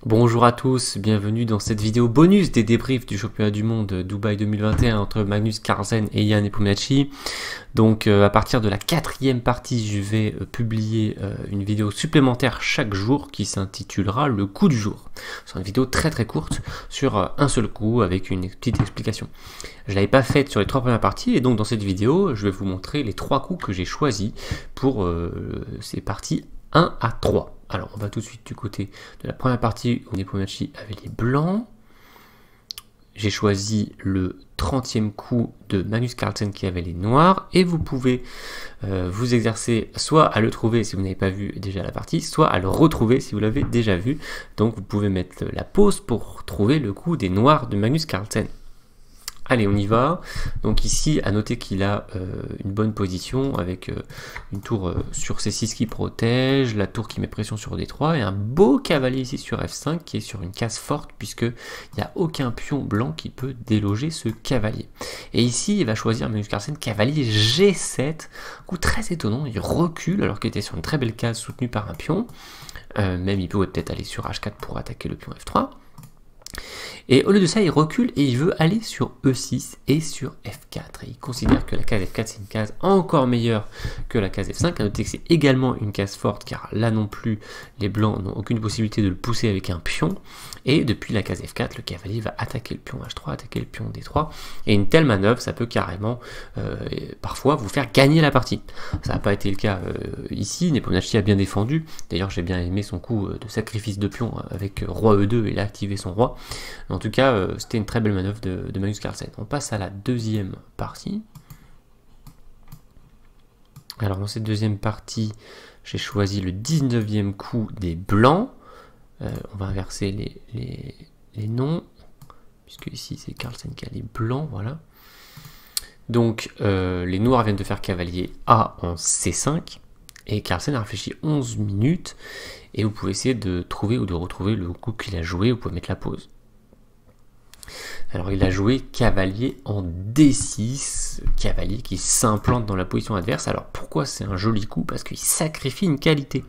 Bonjour à tous, bienvenue dans cette vidéo bonus des débriefs du championnat du monde Dubaï 2021 entre Magnus Carlsen et Jan Nepomniachtchi. Donc à partir de la 4e partie, je vais publier une vidéo supplémentaire chaque jour qui s'intitulera le coup du jour. C'est une vidéo très courte sur un seul coup avec une petite explication. Je ne l'avais pas faite sur les 3 premières parties et donc dans cette vidéo, je vais vous montrer les 3 coups que j'ai choisis pour ces parties 1 à 3. Alors, on va tout de suite du côté de la première partie où Nepomniachtchi avait les blancs. J'ai choisi le 30e coup de Magnus Carlsen qui avait les noirs. Et vous pouvez vous exercer soit à le trouver si vous n'avez pas vu déjà la partie, soit à le retrouver si vous l'avez déjà vu. Donc, vous pouvez mettre la pause pour trouver le coup des noirs de Magnus Carlsen. Allez, on y va. Donc ici, à noter qu'il a une bonne position avec une tour sur C6 qui protège, la tour qui met pression sur D3 et un beau cavalier ici sur F5 qui est sur une case forte puisqu'il n'y a aucun pion blanc qui peut déloger ce cavalier. Et ici, il va choisir Magnus Carlsen cavalier G7, coup très étonnant, il recule alors qu'il était sur une très belle case soutenue par un pion. Même il peut peut-être aller sur H4 pour attaquer le pion F3. Et au lieu de ça, il recule et il veut aller sur E6 et sur F4. Et il considère que la case F4, c'est une case encore meilleure que la case F5. À noter que c'est également une case forte, car là non plus, les blancs n'ont aucune possibilité de le pousser avec un pion. Et depuis la case F4, le cavalier va attaquer le pion H3, attaquer le pion D3. Et une telle manœuvre, ça peut carrément, parfois, vous faire gagner la partie. Ça n'a pas été le cas ici. Nepomniachtchi a bien défendu. D'ailleurs, j'ai bien aimé son coup de sacrifice de pion avec Roi E2, et il a activé son roi. En tout cas, c'était une très belle manœuvre de Magnus Carlsen. On passe à la deuxième partie. Alors dans cette deuxième partie, j'ai choisi le 19e coup des blancs. On va inverser les noms, puisque ici c'est Carlsen qui a les blancs, voilà. Donc les noirs viennent de faire cavalier A en C5, et Carlsen a réfléchi 11 minutes, et vous pouvez essayer de trouver ou de retrouver le coup qu'il a joué, vous pouvez mettre la pause. Alors il a joué cavalier en D6, cavalier qui s'implante dans la position adverse. Alors pourquoi c'est un joli coup? Parce qu'il sacrifie une qualité.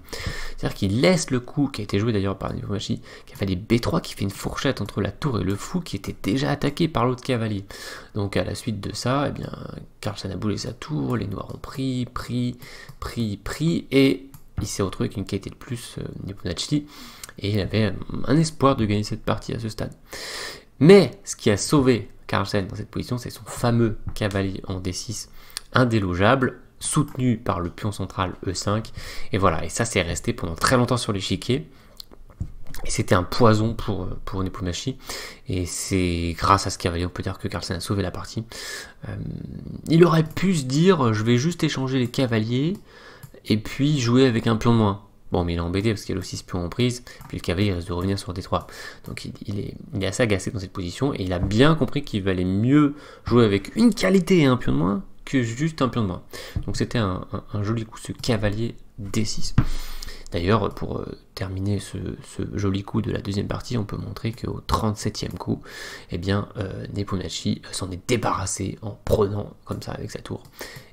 C'est-à-dire qu'il laisse le coup, qui a été joué d'ailleurs par Nepomniachtchi, cavalier B3, qui fait une fourchette entre la tour et le fou, qui était déjà attaqué par l'autre cavalier. Donc à la suite de ça, eh bien, Carlsen a boulé sa tour, les noirs ont pris, et il s'est retrouvé avec une qualité de plus, Nepomniachtchi, et il avait un espoir de gagner cette partie à ce stade. Mais ce qui a sauvé Carlsen dans cette position, c'est son fameux cavalier en D6 indélogeable, soutenu par le pion central E5. Et voilà, et ça c'est resté pendant très longtemps sur l'échiquier. Et c'était un poison pour Nepomniachtchi. Et c'est grâce à ce cavalier, on peut dire que Carlsen a sauvé la partie. Il aurait pu se dire, je vais juste échanger les cavaliers et puis jouer avec un pion de moins. Bon, mais il est embêté parce qu'il y a le 6 pions en prise, puis le cavalier reste de revenir sur D3. Donc il est assez agacé dans cette position, et il a bien compris qu'il valait mieux jouer avec une qualité et un pion de moins que juste un pion de moins. Donc c'était un joli coup, ce cavalier D6. D'ailleurs, pour terminer ce joli coup de la deuxième partie, on peut montrer qu'au 37e coup, eh bien, Nepomniachtchi s'en est débarrassé en prenant comme ça avec sa tour.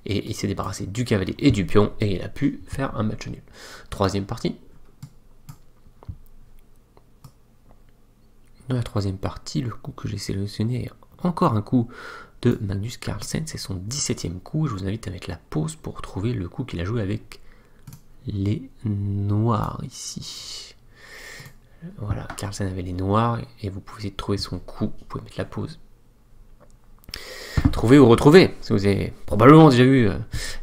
Et il s'est débarrassé du cavalier et du pion, et il a pu faire un match nul. Troisième partie. Dans la troisième partie, le coup que j'ai sélectionné est encore un coup de Magnus Carlsen, c'est son 17e coup. Je vous invite à mettre la pause pour trouver le coup qu'il a joué avec les noirs ici. Voilà, Carlsen avait les noirs et vous pouvez essayer de trouver son coup. Vous pouvez mettre la pause. Trouver ou retrouver, si vous avez probablement déjà vu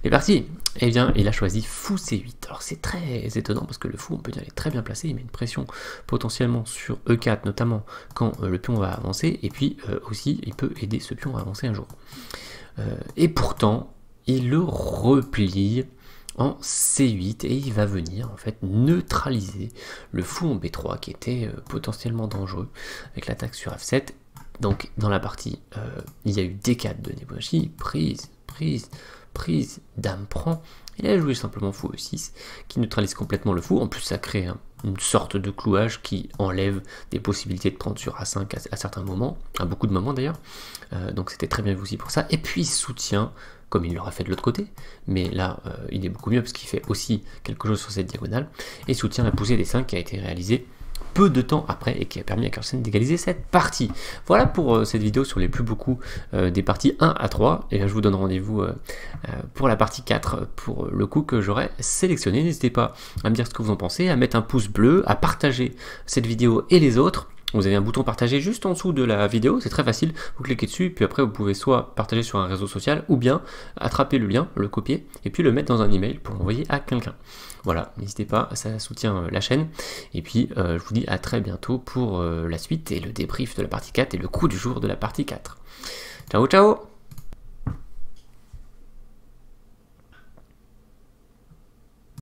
les parties. Eh bien, il a choisi fou C8. Alors c'est très étonnant parce que le fou, on peut dire, il est très bien placé. Il met une pression potentiellement sur E4, notamment quand le pion va avancer. Et puis aussi, il peut aider ce pion à avancer un jour. Et pourtant, il le replie en C8 et il va venir en fait neutraliser le fou en B3 qui était potentiellement dangereux avec l'attaque sur F7. Donc dans la partie il y a eu D4 de Nepomniachtchi, prise, dame prend, il a joué simplement fou E6 qui neutralise complètement le fou. En plus ça crée une sorte de clouage qui enlève des possibilités de prendre sur A5 à certains moments, à beaucoup de moments d'ailleurs, donc c'était très bien vu aussi pour ça. Et puis soutien, comme il l'aura fait de l'autre côté, mais là il est beaucoup mieux parce qu'il fait aussi quelque chose sur cette diagonale, et soutient la poussée des 5 qui a été réalisée peu de temps après et qui a permis à Carlsen d'égaliser cette partie. Voilà pour cette vidéo sur les plus beaux coups des parties 1 à 3, et je vous donne rendez-vous pour la partie 4 pour le coup que j'aurai sélectionné. N'hésitez pas à me dire ce que vous en pensez, à mettre un pouce bleu, à partager cette vidéo et les autres. Vous avez un bouton partager juste en dessous de la vidéo, c'est très facile, vous cliquez dessus, puis après vous pouvez soit partager sur un réseau social, ou bien attraper le lien, le copier, et puis le mettre dans un email pour l'envoyer à quelqu'un. Voilà, n'hésitez pas, ça soutient la chaîne, et puis je vous dis à très bientôt pour la suite et le débrief de la partie 4 et le coup du jour de la partie 4. Ciao ciao!